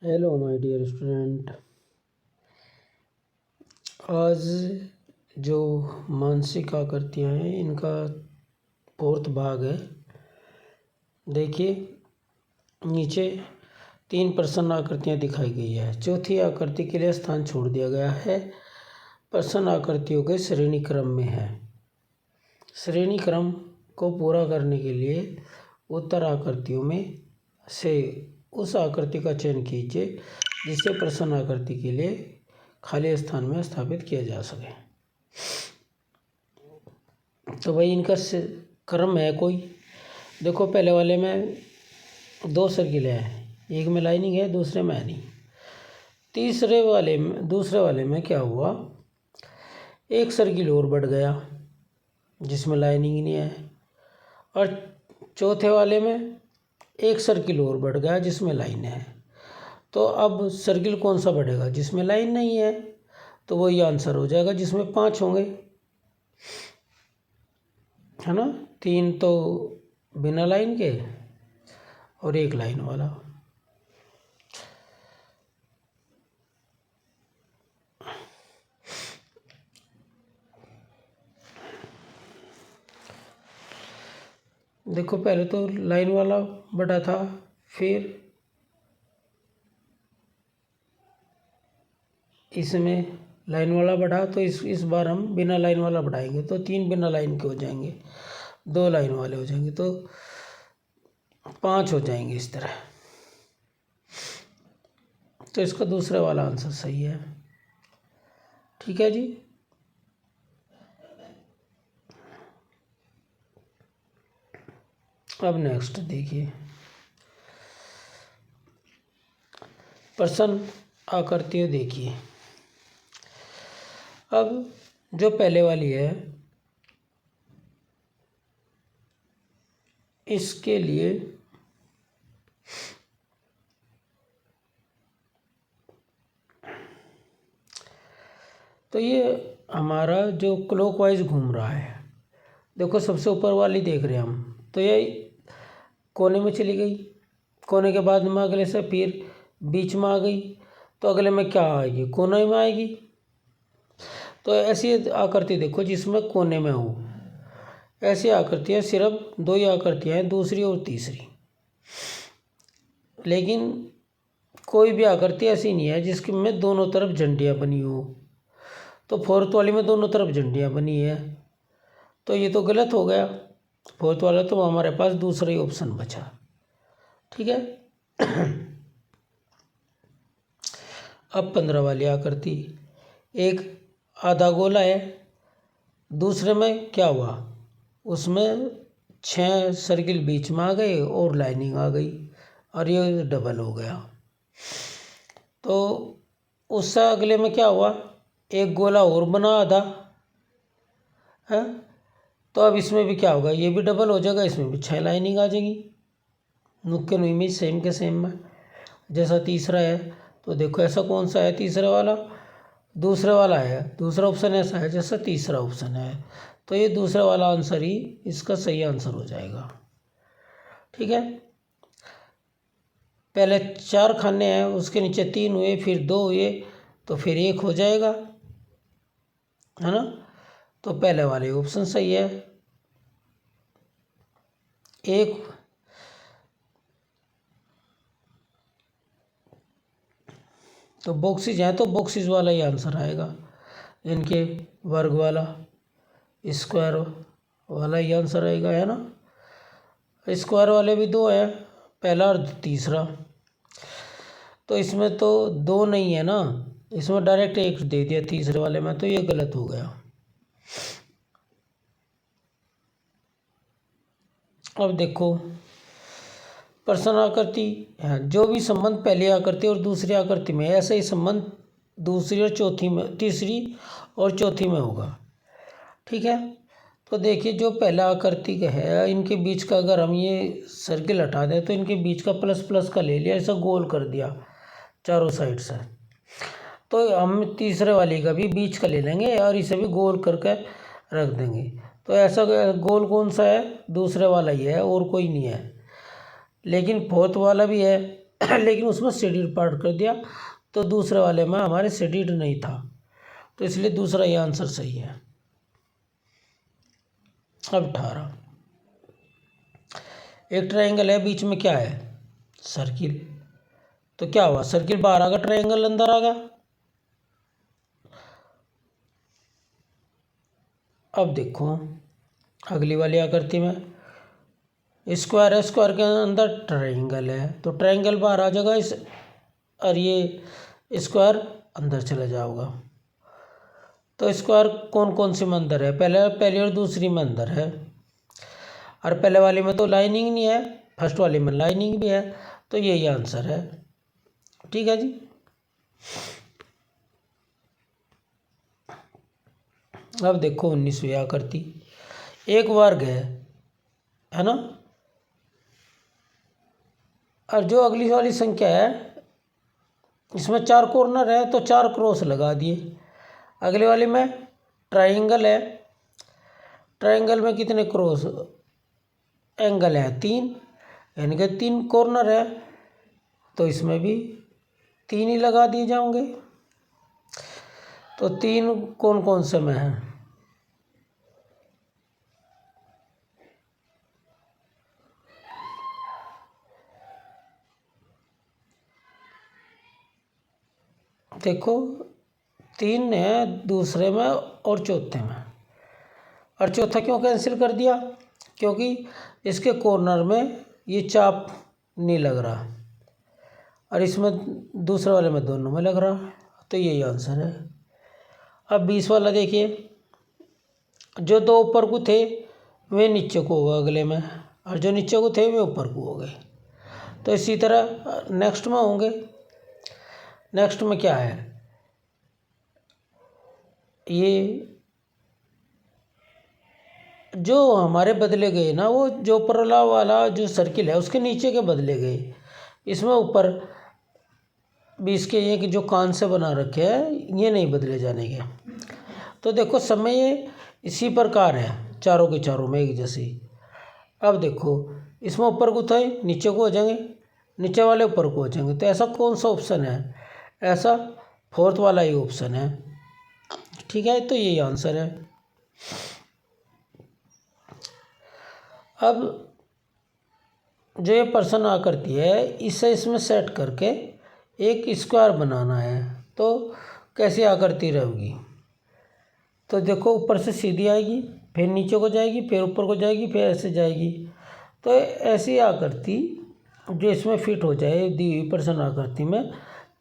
Hello my dear student. आज जो मानसिक आकृतियाँ हैं इनका फोर्थ भाग है। देखिए नीचे 3 प्रश्न आकृतियाँ दिखाई गई है। चौथी आकृति के लिए स्थान छोड़ दिया गया है। प्रश्न आकृतियों के श्रेणी क्रम में है। श्रेणी क्रम को पूरा करने के लिए उत्तर आकृतियों में से उस आकृति का चयन कीजिए जिसे प्रश्न आकृति के लिए खाली स्थान में स्थापित किया जा सके। तो भाई इनका क्रम है कोई। देखो पहले वाले में 2 सर्किलें हैं, एक में लाइनिंग है दूसरे में नहीं। दूसरे वाले में क्या हुआ, एक सर्किल और बढ़ गया जिसमें लाइनिंग नहीं है, और चौथे वाले में एक सर्किल और बढ़ गया जिसमें लाइन है। तो अब सर्किल कौन सा बढ़ेगा, जिसमें लाइन नहीं है, तो वही आंसर हो जाएगा जिसमें 5 होंगे, है ना। 3 तो बिना लाइन के और 1 लाइन वाला। देखो पहले तो लाइन वाला बड़ा था, फिर इसमें लाइन वाला बढ़ा, तो इस बार हम बिना लाइन वाला बढ़ाएंगे तो 3 बिना लाइन के हो जाएंगे, 2 लाइन वाले हो जाएंगे, तो 5 हो जाएंगे इस तरह। तो इसका दूसरा वाला आंसर सही है। ठीक है जी। अब नेक्स्ट देखिए, प्रश्न आकृतियाँ देखिए। अब जो पहले वाली है इसके लिए तो ये हमारा जो क्लॉकवाइज घूम रहा है, देखो सबसे ऊपर वाली देख रहे हैं हम, तो ये कोने में चली गई, कोने के बाद में अगले से फिर बीच में आ गई, तो अगले में क्या आएगी, कोने में आएगी। तो ऐसी आकृति देखो जिसमें कोने में हो, ऐसी आकृतियाँ सिर्फ 2 ही आकृतियाँ हैं, दूसरी और तीसरी। लेकिन कोई भी आकृति ऐसी नहीं है जिसकी में दोनों तरफ झंडियाँ बनी हो। तो फोर्थ वाली में दोनों तरफ झंडियाँ बनी है, तो ये तो गलत हो गया। फोर्थ वाला तो हमारे पास दूसरा ही ऑप्शन बचा। ठीक है। अब 15 वाली आकृति, एक आधा गोला है, दूसरे में क्या हुआ, उसमें 6 सर्किल बीच में आ गए और लाइनिंग आ गई और ये डबल हो गया। तो उससे अगले में क्या हुआ, एक गोला और बना आधा है, तो अब इसमें भी क्या होगा, ये भी डबल हो जाएगा, इसमें भी 6 लाइनिंग आ जाएगी। नुक्के इमेज सेम के सेम में जैसा तीसरा है। तो देखो ऐसा कौन सा है तीसरा वाला, दूसरा वाला है, दूसरा ऑप्शन ऐसा है जैसा तीसरा ऑप्शन है, तो ये दूसरा वाला आंसर ही इसका सही आंसर हो जाएगा। ठीक है। पहले 4 खाने हैं, उसके नीचे 3 हुए, फिर 2 हुए, तो फिर 1 हो जाएगा, है ना। तो पहले वाले ऑप्शन सही है। 1 तो बॉक्सेज हैं, तो बॉक्सेज वाला ही आंसर आएगा, इनके वर्ग वाला, स्क्वायर वाला ही आंसर आएगा, है ना। स्क्वायर वाले भी 2 हैं, पहला और तीसरा। तो इसमें तो 2 नहीं है ना, इसमें डायरेक्ट 1 दे दिया तीसरे वाले में, तो ये गलत हो गया। अब देखो प्रश्न आकृति है, जो भी संबंध पहली आकृति और दूसरी आकृति में है, ऐसा ही संबंध दूसरी और चौथी में, तीसरी और चौथी में होगा। ठीक है। तो देखिए जो पहला आकृति का है, इनके बीच का अगर हम ये सर्किल हटा दें तो इनके बीच का प्लस प्लस का ले लिया, ऐसा गोल कर दिया चारों साइड से, तो हम तीसरे वाली का भी बीच का ले लेंगे और इसे भी गोल करके रख देंगे। तो ऐसा गोल कौन सा है, दूसरे वाला ही है और कोई नहीं है। लेकिन फोर्थ वाला भी है, लेकिन उसमें शेडेड पार्ट कर दिया, तो दूसरे वाले में हमारे शेडेड नहीं था, तो इसलिए दूसरा ये आंसर सही है। अब 18, एक ट्रायंगल है, बीच में क्या है, सर्किल। तो क्या हुआ, सर्किल बाहर आ गया, ट्रायंगल अंदर आ गया। अब देखो अगली वाली आकृति में स्क्वायर है, स्क्वायर के अंदर ट्रायंगल है, तो ट्रायंगल बाहर आ जाएगा इस, और ये स्क्वायर अंदर चला जाएगा। तो स्क्वायर कौन कौन सी में अंदर है, पहली और दूसरी में अंदर है, और पहले वाली में तो लाइनिंग नहीं है, फर्स्ट वाली में लाइनिंग भी है, तो यही आंसर है। ठीक है जी। अब देखो 19वीं आकृति, एक वर्ग है ना, और जो अगली वाली संख्या है इसमें 4 कॉर्नर है, तो 4 क्रॉस लगा दिए। अगली वाली में ट्रायंगल है, ट्रायंगल में कितने क्रॉस एंगल है, 3, यानी कि 3 कॉर्नर है, तो इसमें भी 3 ही लगा दिए जाओगे। तो 3 कौन कौन से में है, देखो 3 है दूसरे में और चौथे में, और चौथा क्यों कैंसिल कर दिया, क्योंकि इसके कॉर्नर में ये चाप नहीं लग रहा, और इसमें दूसरे वाले में दोनों में लग रहा, तो यही आंसर है। अब 20 वाला देखिए, जो 2 ऊपर को थे वे नीचे को होगा अगले में, और जो नीचे को थे वे ऊपर को हो गए। तो इसी तरह नेक्स्ट में होंगे। नेक्स्ट में क्या है, ये जो हमारे बदले गए ना, वो जो ऊपरला वाला जो सर्किल है उसके नीचे के बदले गए। इसमें ऊपर 20 के ये कि जो कान से बना रखे हैं ये नहीं बदले जाने के। तो देखो समय ये इसी प्रकार है, चारों के चारों में एक जैसी। अब देखो इसमें ऊपर को थे नीचे को हो जाएंगे, नीचे वाले ऊपर को हो जाएंगे, तो ऐसा कौन सा ऑप्शन है, ऐसा 4th वाला ही ऑप्शन है। ठीक है, तो यही आंसर है। अब जो ये पर्सन आकृति है इसे इसमें सेट करके एक स्क्वायर बनाना है, तो कैसी आकृति रहेगी, तो देखो ऊपर से सीधी आएगी, फिर नीचे को जाएगी, फिर ऊपर को जाएगी, फिर ऐसे जाएगी। तो ऐसी आकृति जो इसमें फिट हो जाए दी हुई पर्सन आकृति में,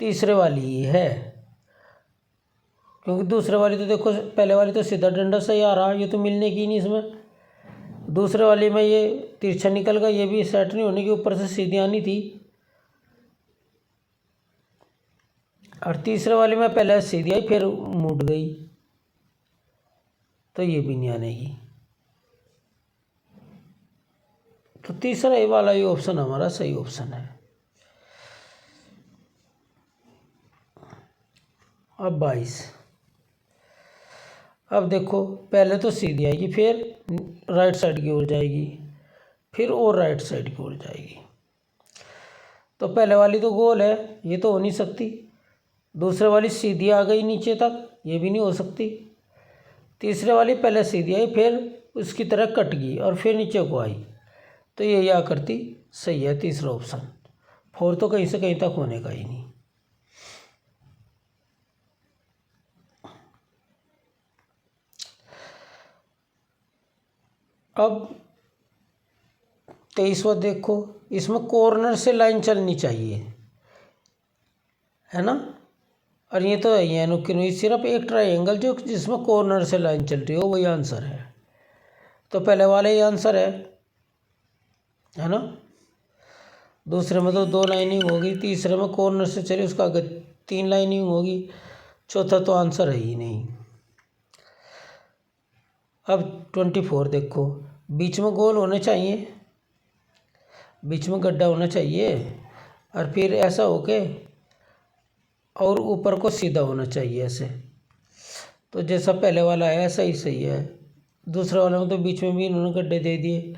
तीसरे वाली ही है, क्योंकि दूसरे वाली तो देखो पहले वाली तो सीधा डंडा से ही आ रहा, ये तो मिलने की नहीं इसमें। दूसरे वाली में ये तिरछा निकल गया, ये भी सेट नहीं होने की, ऊपर से सीधी आनी थी। और तीसरे वाली में पहले सीधी आई फिर मुड़ गई, तो ये भी नहीं आने की। तो तीसरा ये वाला ये ऑप्शन हमारा सही ऑप्शन है। अब 22, अब देखो पहले तो सीधी आएगी, फिर राइट साइड की ओर जाएगी, फिर और राइट साइड की ओर जाएगी। तो पहले वाली तो गोल है, ये तो हो नहीं सकती। दूसरे वाली सीधी आ गई नीचे तक, ये भी नहीं हो सकती। तीसरे वाली पहले सीधी आई फिर उसकी तरह कट गई और फिर नीचे को आई, तो ये आकृति सही है, तीसरा ऑप्शन। 4 तो कहीं से कहीं तक होने का ही नहीं। अब 23वां देखो, इसमें कॉर्नर से लाइन चलनी चाहिए, है ना, और ये तो है ये अनुक्रिय, सिर्फ एक ट्रायंगल जो जिसमें कॉर्नर से लाइन चल रही हो वही आंसर है। तो पहले वाले ही आंसर है ना। दूसरे में तो 2 लाइनिंग होगी, तीसरे में कॉर्नर से चली उसका आगे 3 लाइनिंग होगी, चौथा तो आंसर है ही नहीं। अब 24 देखो, बीच में गोल होने चाहिए, बीच में गड्ढा होना चाहिए, और फिर ऐसा होके और ऊपर को सीधा होना चाहिए ऐसे। तो जैसा पहले वाला है ऐसा ही सही है। दूसरे वाले में तो बीच में भी इन्होंने गड्ढे दे दिए,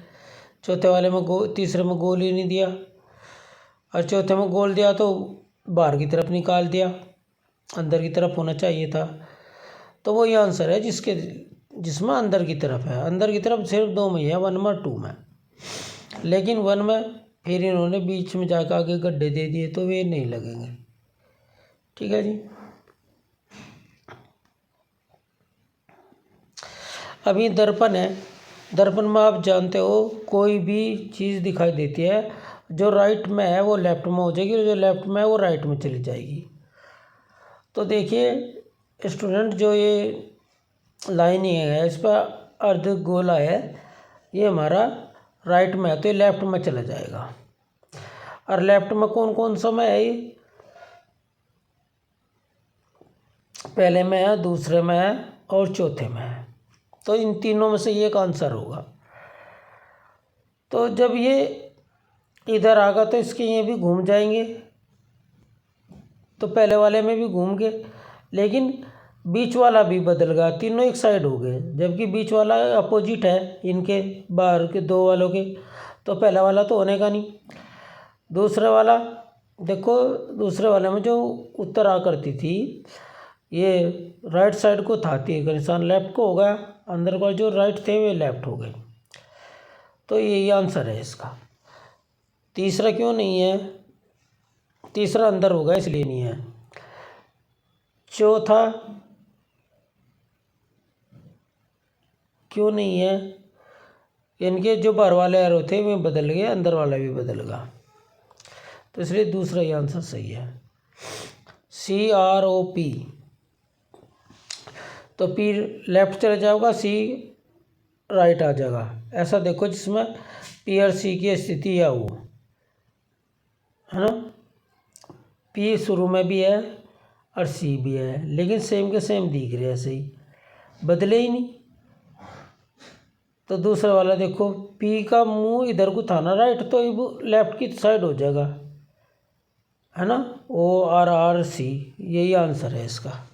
चौथे वाले में तीसरे में गोल ही नहीं दिया, और चौथे में गोल दिया तो बाहर की तरफ निकाल दिया, अंदर की तरफ होना चाहिए था। तो वही आंसर है जिसमें अंदर की तरफ है। अंदर की तरफ सिर्फ 2 में है, 1 में 2 में, लेकिन 1 में फिर इन्होंने बीच में जाकर आगे गड्ढे दे दिए तो वे नहीं लगेंगे। ठीक है जी। अभी दर्पण है। दर्पण में आप जानते हो कोई भी चीज़ दिखाई देती है, जो राइट में है वो लेफ्ट में हो जाएगी और जो लेफ्ट में है वो राइट में चली जाएगी। तो देखिए स्टूडेंट, जो ये लाइनिंग है इस पर अर्ध गोला है, ये हमारा राइट में है तो ये लेफ्ट में चला जाएगा। और लेफ्ट में कौन कौन सा में है, ये पहले में है, दूसरे में है और चौथे में है। तो इन तीनों में से एक आंसर होगा। तो जब ये इधर आगा तो इसके ये भी घूम जाएंगे, तो पहले वाले में भी घूम गए, लेकिन बीच वाला भी बदल गया, तीनों एक साइड हो गए, जबकि बीच वाला अपोजिट है इनके बाहर के 2 वालों के, तो पहला वाला तो होने का नहीं। दूसरे वाला देखो, दूसरे वाले में जो उत्तर आकृति थी ये राइट साइड को था, तीर का निशान लेफ्ट को हो गया, अंदर का जो राइट थे वे लेफ्ट हो गए। तो यही आंसर है इसका। तीसरा क्यों नहीं है? तीसरा अंदर होगा इसलिए नहीं है। चौथा क्यों नहीं है? इनके जो बाहर वाले एरो थे वे बदल गए, अंदर वाला भी बदल गया, तो इसलिए दूसरा ही आंसर सही है, CROP। तो P लेफ्ट चला जाएगा, C राइट आ जाएगा। ऐसा देखो जिसमें P और C की स्थिति या हो, है ना। P शुरू में भी है और C भी है, लेकिन सेम के सेम दिख रहे हैं, ऐसे ही बदले ही नहीं। तो दूसरा वाला देखो, P का मुंह इधर को था ना राइट, तो ये लेफ्ट की साइड हो जाएगा, है ना। ORRC यही आंसर है इसका।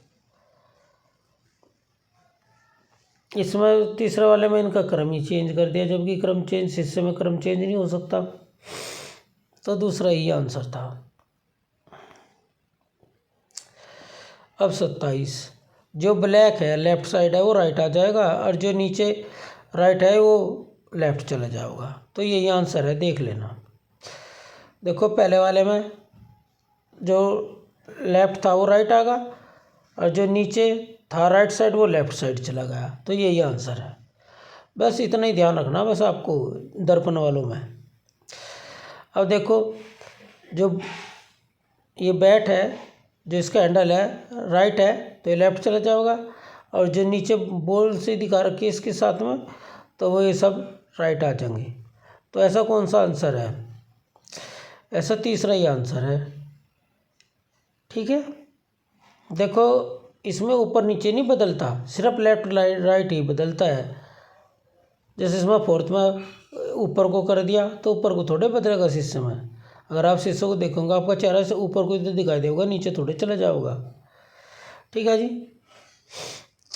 इसमें तीसरे वाले में इनका क्रम ही चेंज कर दिया, जबकि क्रम चेंज हिस्से में क्रम चेंज नहीं हो सकता, तो दूसरा ही आंसर था। अब 27, जो ब्लैक है लेफ्ट साइड है वो राइट आ जाएगा, और जो नीचे राइट है वो लेफ्ट चला जाएगा, तो यही आंसर है, देख लेना। देखो पहले वाले में जो लेफ्ट था वो राइट आ गया, और जो नीचे था राइट साइड वो लेफ्ट साइड चला गया, तो यही आंसर है। बस इतना ही ध्यान रखना बस आपको दर्पण वालों में। अब देखो, जो ये बैट है, जो इसका हैंडल है राइट है तो ये लेफ्ट चला जाएगा, और जो नीचे बॉल से दिखा रखी है इसके साथ में, तो वो ये सब राइट आ जाएंगे। तो ऐसा कौन सा आंसर है? ऐसा तीसरा ही आंसर है। ठीक है, देखो इसमें ऊपर नीचे नहीं बदलता, सिर्फ लेफ्ट राइट ही बदलता है। जैसे इसमें फोर्थ में ऊपर को कर दिया तो ऊपर को थोड़े बदलेगा शीशे में। अगर आप शीशे को देखोगे आपका चेहरा से ऊपर को इधर दिखाई देगा, नीचे थोड़े चला जाओगा। ठीक है जी।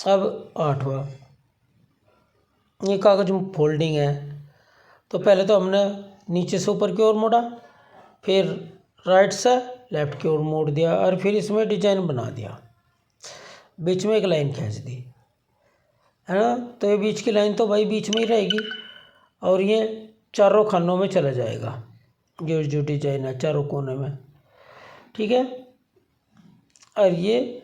अब 8वां, ये कागज फोल्डिंग है। तो पहले तो हमने नीचे से ऊपर की ओर मोड़ा, फिर राइट से लेफ्ट की ओर मोड़ दिया, और फिर इसमें डिजाइन बना दिया, बीच में एक लाइन खींच दी, है ना। तो ये बीच की लाइन तो भाई बीच में ही रहेगी, और ये चारों खानों में चला जाएगा, जो डिजाइन है चारों कोने में। ठीक है, और ये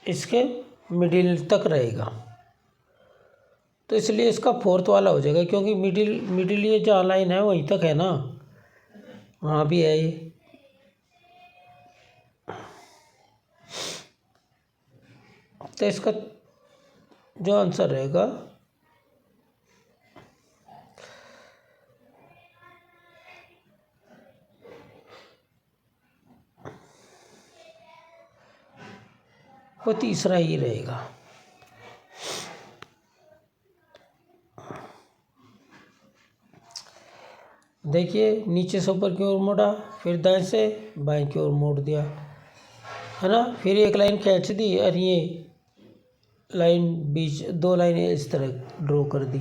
इसके मिडिल तक रहेगा, तो इसलिए इसका फोर्थ वाला हो जाएगा, क्योंकि मिडिल ये जहाँ लाइन है वहीं तक है ना, वहाँ भी है ये। तो इसका जो आंसर रहेगा वो तीसरा ही रहेगा। देखिए नीचे से ऊपर की ओर मोड़ा, फिर दाएं से बाएं की ओर मोड़ दिया, है ना। फिर एक लाइन खींच दी, और ये लाइन बीच 2 लाइनें इस तरह ड्रॉ कर दी।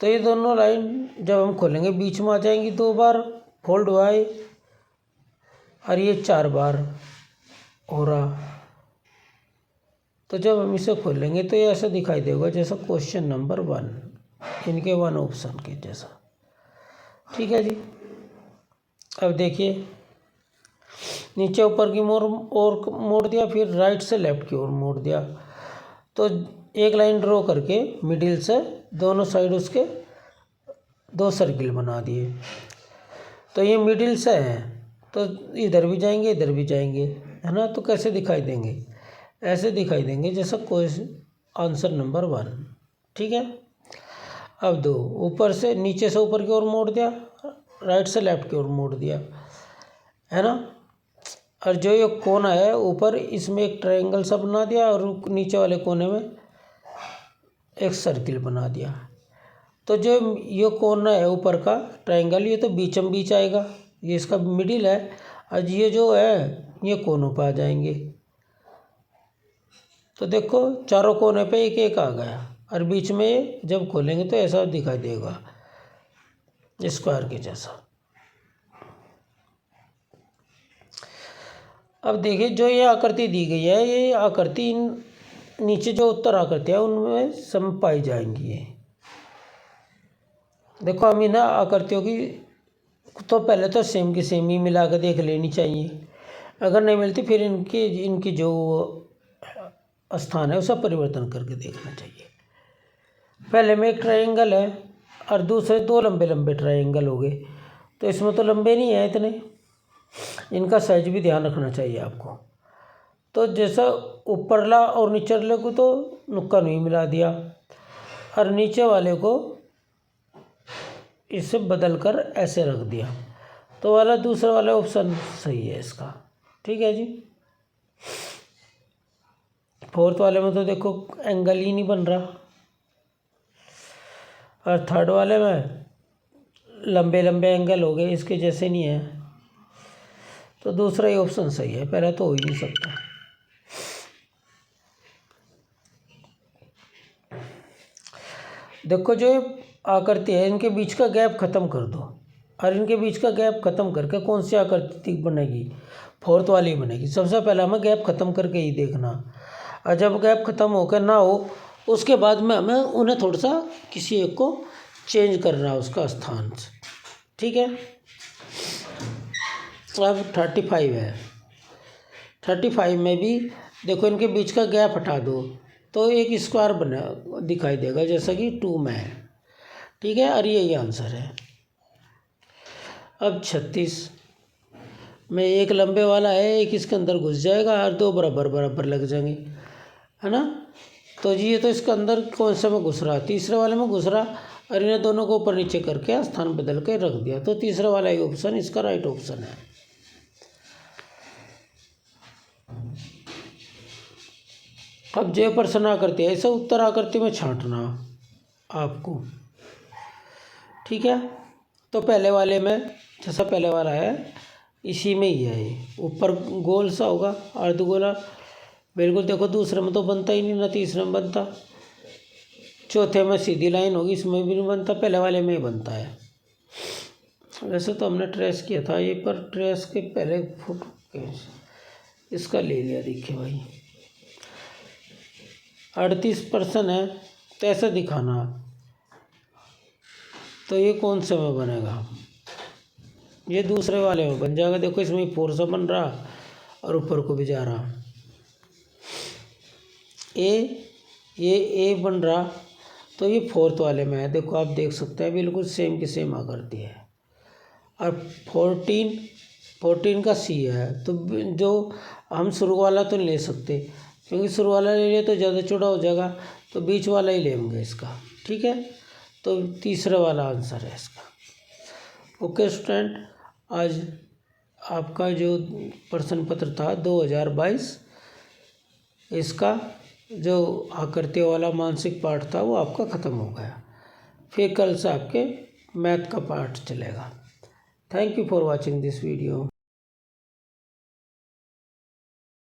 तो ये दोनों लाइन जब हम खोलेंगे बीच में आ जाएंगी, 2 बार फोल्ड हुआ है और ये 4 बार हो रहा। तो जब हम इसे खोलेंगे तो ये ऐसा दिखाई देगा जैसा क्वेश्चन नंबर 1 इनके 1 ऑप्शन के जैसा। ठीक है जी। अब देखिए नीचे ऊपर की ओर मोड़ दिया, फिर राइट से लेफ्ट की ओर मोड़ दिया। तो एक लाइन ड्रॉ करके मिडिल से दोनों साइड उसके 2 सर्किल बना दिए। तो ये मिडिल से है तो इधर भी जाएंगे इधर भी जाएंगे, है ना। तो कैसे दिखाई देंगे? ऐसे दिखाई देंगे जैसा कोई आंसर नंबर 1। ठीक है। अब 2 ऊपर से नीचे से ऊपर की ओर मोड़ दिया, राइट से लेफ्ट की ओर मोड़ दिया, है ना। और जो ये कोना है ऊपर, इसमें एक ट्रायंगल सा बना दिया और नीचे वाले कोने में एक सर्किल बना दिया। तो जो ये कोना है ऊपर का ट्रायंगल, ये तो बीचम बीच आएगा, ये इसका मिडिल है। और ये जो है ये कोनों पर आ जाएंगे। तो देखो चारों कोने पे एक एक आ गया और बीच में ये जब खोलेंगे तो ऐसा दिखाई देगा स्क्वायर के जैसा। अब देखिए जो ये आकृति दी गई है, ये आकृति नीचे जो उत्तर आकृति है उनमें सम पाई जाएंगी। ये देखो हम इन आकृतियों की तो पहले तो सेम की सेम ही मिला कर देख लेनी चाहिए। अगर नहीं मिलती फिर इनकी जो स्थान है उसका परिवर्तन करके देखना चाहिए। पहले में एक ट्रायंगल है और दूसरे 2 लंबे लंबे ट्रायंगल हो गए। तो इसमें तो लंबे नहीं है इतने, इनका साइज भी ध्यान रखना चाहिए आपको। तो जैसा ऊपरला और निचले को तो नुक्का नहीं मिला दिया और नीचे वाले को इससे बदल कर ऐसे रख दिया। तो वाला दूसरा वाला ऑप्शन सही है इसका। ठीक है जी। 4th वाले में तो देखो एंगल ही नहीं बन रहा और 3rd वाले में लंबे लंबे एंगल हो गए, इसके जैसे नहीं है। तो दूसरा ही ऑप्शन सही है, पहला तो हो ही नहीं सकता। देखो जो आकृति है इनके बीच का गैप खत्म कर दो और इनके बीच का गैप खत्म करके कौन सी आकृति बनेगी? 4th वाली बनेगी। सबसे पहले हमें गैप खत्म करके ही देखना, और जब गैप खत्म होकर ना हो उसके बाद में हमें उन्हें थोड़ा सा किसी एक को चेंज करना उसका स्थान। ठीक है। अब 35 है। 35 में भी देखो इनके बीच का गैप हटा दो तो एक स्क्वायर बना दिखाई देगा जैसा कि 2 में है। ठीक है। और यही आंसर है। अब 36 में एक लंबे वाला है, एक इसके अंदर घुस जाएगा और 2 बराबर बराबर लग जाएंगे, है ना। तो जी ये तो इसके अंदर कौन सा में घुस रहा? तीसरे वाले में घुस रहा और इन्हें दोनों को ऊपर नीचे करके स्थान बदल के रख दिया। तो तीसरा वाला ही ऑप्शन इसका राइट ऑप्शन है। अब जो प्रश्न आकृति है ऐसा उत्तर आकृति में छांटना आपको। ठीक है। तो पहले वाले में जैसा पहले वाला है इसी में ही है, ये ऊपर गोल सा होगा अर्धगोला बिल्कुल। देखो दूसरे में तो बनता ही नहीं, ना तीसरे में बनता, चौथे में सीधी लाइन होगी, इसमें भी नहीं बनता, पहले वाले में ही बनता है। वैसे तो हमने ट्रेस किया था ये, पर ट्रेस के पहले फोटो इसका ले लिया। देखिए भाई 38% है तो ऐसा दिखाना। तो ये कौन से में बनेगा? ये दूसरे वाले में बन जाएगा। देखो इसमें 4 सा बन रहा और ऊपर को भी जा रहा। ये ए बन रहा तो ये 4th वाले में है। देखो आप देख सकते हैं बिल्कुल सेम की सेम आकृति है। और 14 का सी है। तो जो हम शुरू वाला तो नहीं ले सकते क्योंकि शुरू वाला ले लिया तो ज़्यादा चौड़ा हो जाएगा, तो बीच वाला ही लेंगे इसका। ठीक है। तो तीसरा वाला आंसर है इसका। ओके स्टूडेंट, आज आपका जो प्रश्न पत्र था 2022 इसका जो आकृति वाला मानसिक पाठ था वो आपका ख़त्म हो गया। फिर कल से आपके मैथ का पाठ चलेगा। Thank you for watching this video.